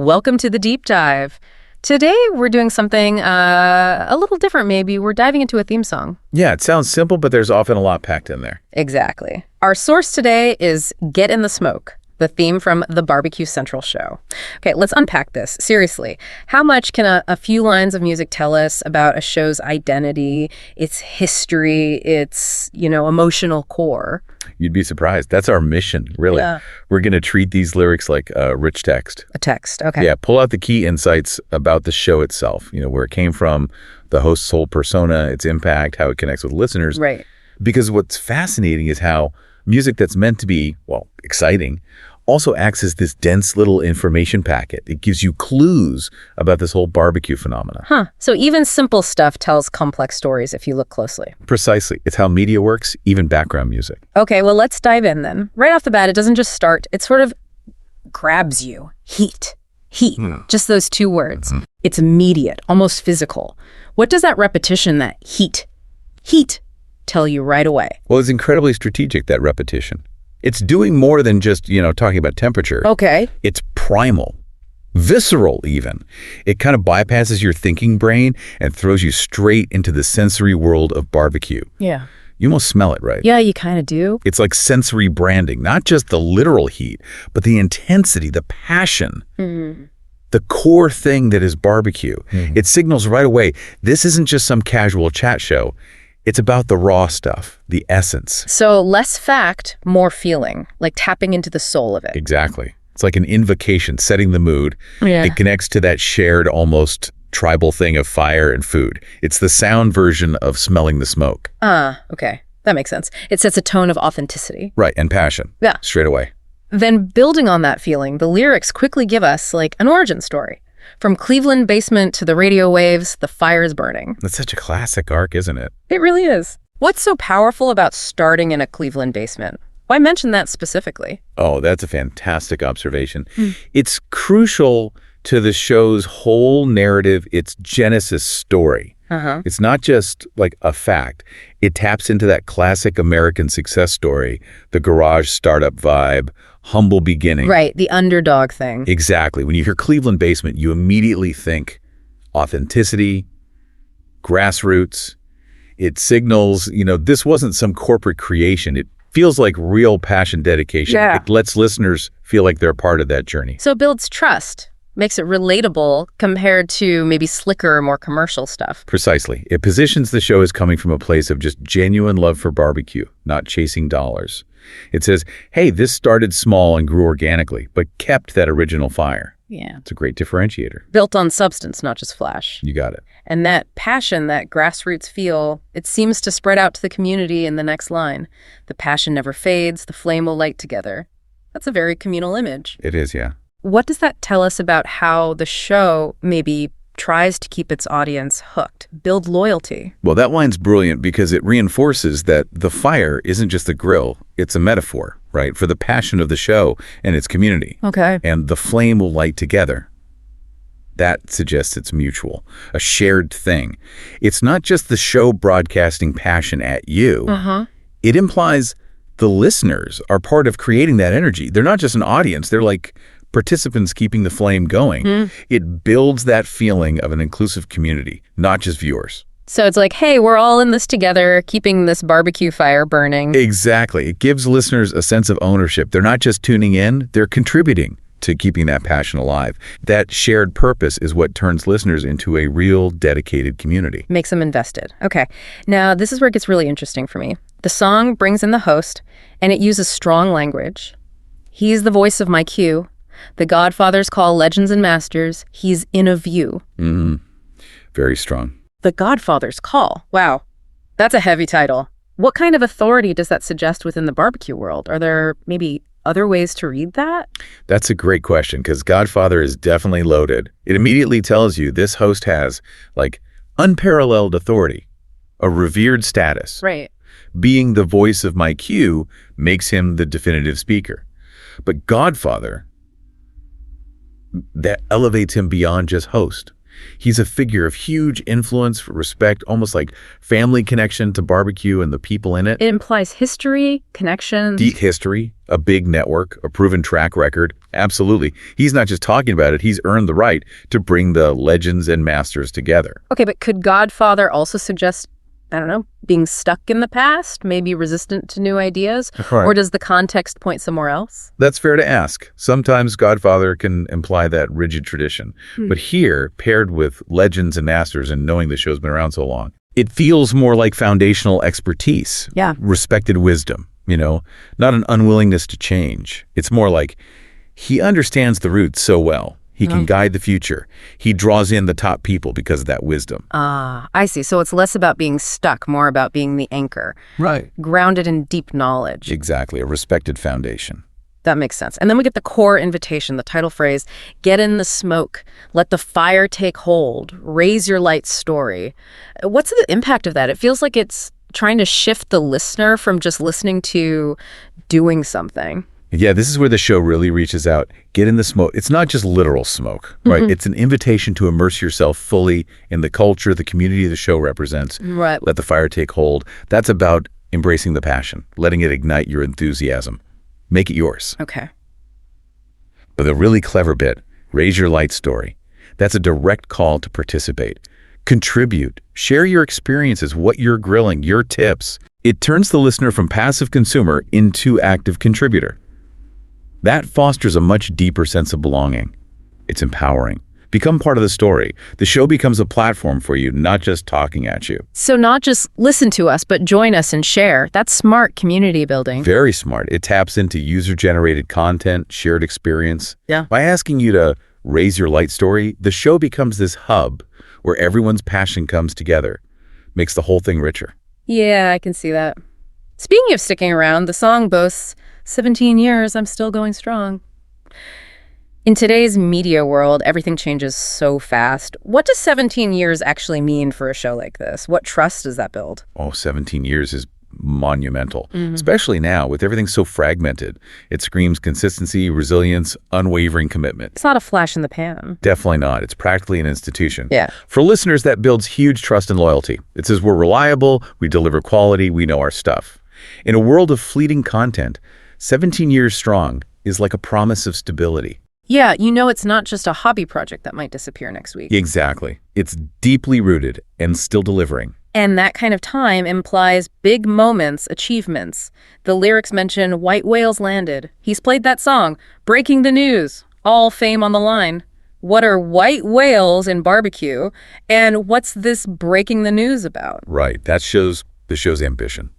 Welcome to the deep dive. Today, we're doing something a little different, maybe. We're diving into a theme song. Yeah, it sounds simple, but there's often a lot packed in there. Exactly. Our source today is Get in the Smoke, the theme from the BBQ Central show. Okay, let's unpack this. Seriously, how much can a few lines of music tell us about a show's identity, its history, its, emotional core? You'd be surprised. That's our mission, really. Yeah. We're going to treat these lyrics like a rich text. A text, okay. Yeah, pull out the key insights about the show itself, where it came from, the host's whole persona, its impact, how it connects with listeners. Right. Because what's fascinating is how music that's meant to be, exciting, also acts as this dense little information packet. It gives you clues about this whole barbecue phenomena. Huh. So even simple stuff tells complex stories if you look closely. Precisely. It's how media works, even background music. Okay, well, let's dive in then. Right off the bat, it doesn't just start. It sort of grabs you. Heat. Just those two words. Mm-hmm. It's immediate, almost physical. What does that repetition, that heat, tell you right away? Well, it's incredibly strategic, that repetition. It's doing more than just, talking about temperature. Okay. It's primal, visceral even. It kind of bypasses your thinking brain and throws you straight into the sensory world of barbecue. Yeah. You almost smell it, right? Yeah, you kind of do. It's like sensory branding, not just the literal heat, but the intensity, the passion, the core thing that is barbecue. It signals right away, this isn't just some casual chat show. It's about the raw stuff, the essence. So less fact, more feeling, like tapping into the soul of it. Exactly. It's like an invocation, setting the mood. Yeah. It connects to that shared, almost tribal thing of fire and food. It's the sound version of smelling the smoke. Okay. That makes sense. It sets a tone of authenticity. Right, and passion. Yeah. Straight away. Then building on that feeling, the lyrics quickly give us like an origin story. From Cleveland basement to the radio waves, the fire's burning. That's such a classic arc, isn't it? It really is. What's so powerful about starting in a Cleveland basement? Why mention that specifically? Oh, that's a fantastic observation. It's crucial to the show's whole narrative, its genesis story. It's not just like a fact. It taps into that classic American success story, the garage startup vibe, humble beginning. Right, the underdog thing. Exactly. When you hear Cleveland basement, you immediately think authenticity, grassroots. It signals, this wasn't some corporate creation. It feels like real passion, dedication. Yeah. It lets listeners feel like they're part of that journey. So it builds trust, makes it relatable compared to maybe slicker, more commercial stuff. Precisely. It positions the show as coming from a place of just genuine love for barbecue, not chasing dollars. It says, hey, this started small and grew organically, but kept that original fire. Yeah. It's a great differentiator. Built on substance, not just flash. You got it. And that passion, that grassroots feel, it seems to spread out to the community in the next line. The passion never fades, the flame will light together. That's a very communal image. It is, yeah. What does that tell us about how the show maybe tries to keep its audience hooked, build loyalty? Well, that line's brilliant because it reinforces that the fire isn't just the grill, it's a metaphor, right, for the passion of the show and its community. Okay. And the flame will light together. That suggests it's mutual, a shared thing. It's not just the show broadcasting passion at you. It implies the listeners are part of creating that energy. They're not just an audience, they're like participants keeping the flame going. It builds that feeling of an inclusive community, not just viewers. So it's like, hey, we're all in this together, keeping this barbecue fire burning. Exactly. It gives listeners a sense of ownership. They're not just tuning in, they're contributing to keeping that passion alive. That shared purpose is what turns listeners into a real dedicated community. Makes them invested. Okay. Now, this is where it gets really interesting for me. The song brings in the host, and it uses strong language. He's the voice of my cue. The Godfathers call legends and masters. He's in a view. Very strong. The Godfathers call. Wow. That's a heavy title. What kind of authority does that suggest within the barbecue world? Are there maybe other ways to read that? That's a great question because Godfather is definitely loaded. It immediately tells you this host has like unparalleled authority, a revered status. Right. Being the voice of my cue makes him the definitive speaker. But Godfather, that elevates him beyond just host. He's a figure of huge influence, respect, almost like family connection to barbecue and the people in it. It implies history, connections. Deep history, a big network, a proven track record. Absolutely. He's not just talking about it, he's earned the right to bring the legends and masters together. Okay, but could Godfather also suggest, I don't know, being stuck in the past, maybe resistant to new ideas? Right. Or does the context point somewhere else? That's fair to ask. Sometimes Godfather can imply that rigid tradition. But here, paired with legends and masters and knowing the show's been around so long, it feels more like foundational expertise. Yeah. Respected wisdom, not an unwillingness to change. It's more like he understands the roots so well. He can guide the future. He draws in the top people because of that wisdom. Ah, I see. So it's less about being stuck, more about being the anchor. Right. Grounded in deep knowledge. Exactly. A respected foundation. That makes sense. And then we get the core invitation, the title phrase, get in the smoke, let the fire take hold, raise your light story. What's the impact of that? It feels like it's trying to shift the listener from just listening to doing something. Yeah, this is where the show really reaches out. Get in the smoke. It's not just literal smoke, right? It's an invitation to immerse yourself fully in the culture, the community the show represents. Right. Let the fire take hold. That's about embracing the passion, letting it ignite your enthusiasm. Make it yours. Okay. But the really clever bit, raise your light story. That's a direct call to participate. Contribute. Share your experiences, what you're grilling, your tips. It turns the listener from passive consumer into active contributor. That fosters a much deeper sense of belonging. It's empowering. Become part of the story. The show becomes a platform for you, not just talking at you. So not just listen to us, but join us and share. That's smart community building. Very smart. It taps into user-generated content, shared experience. Yeah. By asking you to raise your light story, the show becomes this hub where everyone's passion comes together. Makes the whole thing richer. Yeah, I can see that. Speaking of sticking around, the song boasts 17 years, I'm still going strong. In today's media world, everything changes so fast. What does 17 years actually mean for a show like this? What trust does that build? 17 years is monumental, especially now with everything so fragmented. It screams consistency, resilience, unwavering commitment. It's not a flash in the pan. Definitely not. It's practically an institution. Yeah. For listeners, that builds huge trust and loyalty. It says we're reliable, we deliver quality, we know our stuff. In a world of fleeting content, 17 years strong is like a promise of stability. Yeah, it's not just a hobby project that might disappear next week. Exactly. It's deeply rooted and still delivering. And that kind of time implies big moments, achievements. The lyrics mention white whales landed. He's played that song, breaking the news, all fame on the line. What are white whales in barbecue? And what's this breaking the news about? Right. That shows the show's ambition.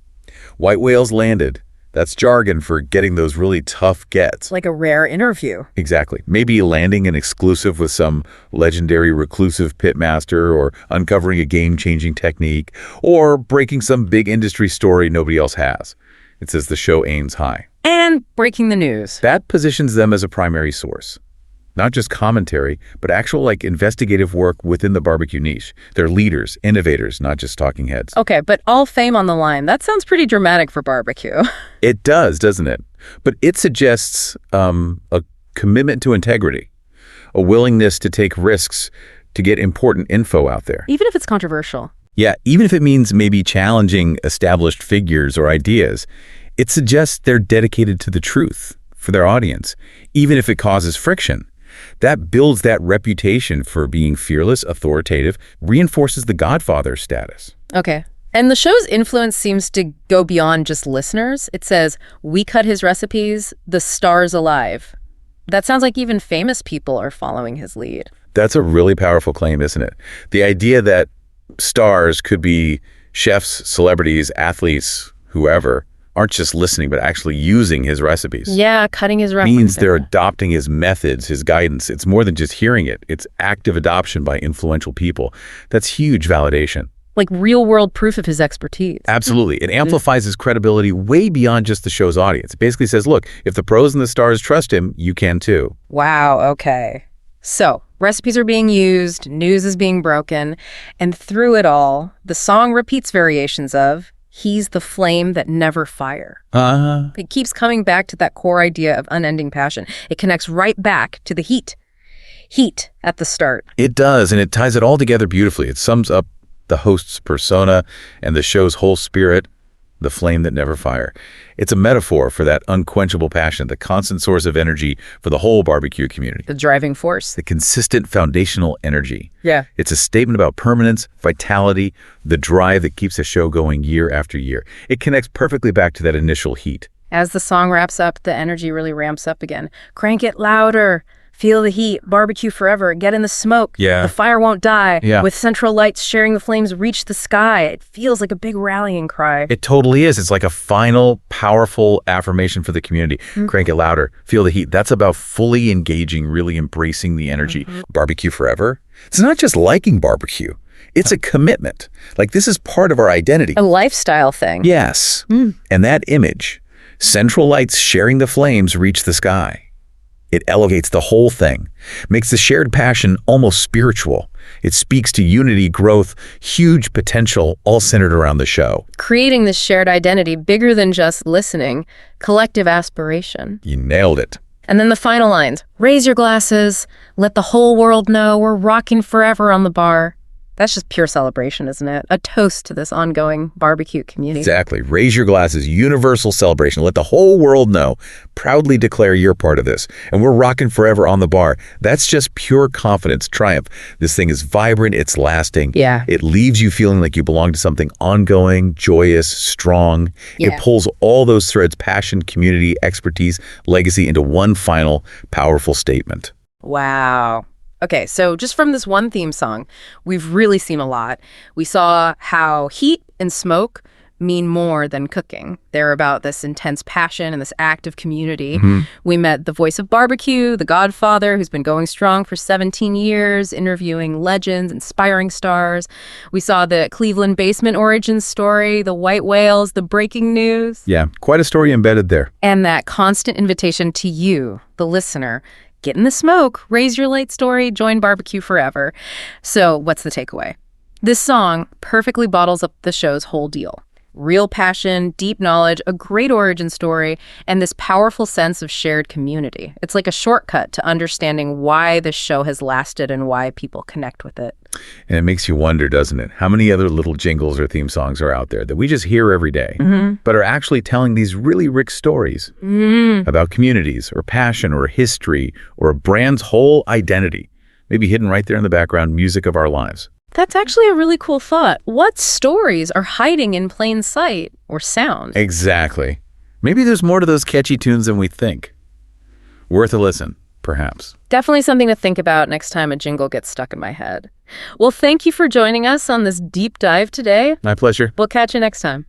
White whales landed. That's jargon for getting those really tough gets. Like a rare interview. Exactly. Maybe landing an exclusive with some legendary reclusive pitmaster, or uncovering a game-changing technique, or breaking some big industry story nobody else has. It says the show aims high. And breaking the news. That positions them as a primary source. Not just commentary, but actual investigative work within the barbecue niche. They're leaders, innovators, not just talking heads. Okay, but all fame on the line. That sounds pretty dramatic for barbecue. It does, doesn't it? But it suggests a commitment to integrity, a willingness to take risks to get important info out there. Even if it's controversial. Yeah, even if it means maybe challenging established figures or ideas, it suggests they're dedicated to the truth for their audience, even if it causes friction. That builds that reputation for being fearless, authoritative, reinforces the Godfather status. Okay. And the show's influence seems to go beyond just listeners. It says, we cut his recipes, the star's alive. That sounds like even famous people are following his lead. That's a really powerful claim, isn't it? The idea that stars could be chefs, celebrities, athletes, whoever, aren't just listening, but actually using his recipes. Yeah, cutting his recipes. Means they're adopting his methods, his guidance. It's more than just hearing it. It's active adoption by influential people. That's huge validation. Like real-world proof of his expertise. Absolutely. It amplifies his credibility way beyond just the show's audience. It basically says, look, if the pros and the stars trust him, you can too. Wow, okay. So, recipes are being used, news is being broken, and through it all, the song repeats variations of, he's the flame that never fire. It keeps coming back to that core idea of unending passion. It connects right back to the heat. Heat at the start. It does, and it ties it all together beautifully. It sums up the host's persona and the show's whole spirit, the flame that never fire. It's a metaphor for that unquenchable passion, the constant source of energy for the whole barbecue community. The driving force. The consistent foundational energy. Yeah. It's a statement about permanence, vitality, the drive that keeps a show going year after year. It connects perfectly back to that initial heat. As the song wraps up, the energy really ramps up again. Crank it louder. Feel the heat. Barbecue forever. Get in the smoke. Yeah. The fire won't die. Yeah. With central lights sharing the flames reach the sky. It feels like a big rallying cry. It totally is. It's like a final, powerful affirmation for the community. Crank it louder. Feel the heat. That's about fully engaging, really embracing the energy. Barbecue forever. It's not just liking barbecue. It's a commitment. Like, this is part of our identity. A lifestyle thing. Yes. And that image, central lights sharing the flames reach the sky. It elevates the whole thing, makes the shared passion almost spiritual. It speaks to unity, growth, huge potential, all centered around the show. Creating this shared identity bigger than just listening, collective aspiration. You nailed it. And then the final lines, raise your glasses, let the whole world know we're rocking forever on the bar. That's just pure celebration, isn't it? A toast to this ongoing barbecue community. Exactly. Raise your glasses, universal celebration. Let the whole world know. Proudly declare you're part of this. And we're rocking forever on the bar. That's just pure confidence, triumph. This thing is vibrant. It's lasting. Yeah. It leaves you feeling like you belong to something ongoing, joyous, strong. Yeah. It pulls all those threads, passion, community, expertise, legacy, into one final, powerful statement. Wow. Okay, so just from this one theme song, we've really seen a lot. We saw how heat and smoke mean more than cooking. They're about this intense passion and this act of community. We met the voice of barbecue, the Godfather, who's been going strong for 17 years, interviewing legends, inspiring stars. We saw the Cleveland basement origin story, the white whales, the breaking news. Yeah, quite a story embedded there. And that constant invitation to you, the listener. Get in the smoke, raise your light story, join barbecue forever. So what's the takeaway? This song perfectly bottles up the show's whole deal. Real passion, deep knowledge, a great origin story, and this powerful sense of shared community. It's like a shortcut to understanding why this show has lasted and why people connect with it. And it makes you wonder, doesn't it? How many other little jingles or theme songs are out there that we just hear every day, but are actually telling these really rich stories about communities or passion or history or a brand's whole identity, maybe hidden right there in the background music of our lives. That's actually a really cool thought. What stories are hiding in plain sight or sound? Exactly. Maybe there's more to those catchy tunes than we think. Worth a listen, perhaps. Definitely something to think about next time a jingle gets stuck in my head. Well, thank you for joining us on this deep dive today. My pleasure. We'll catch you next time.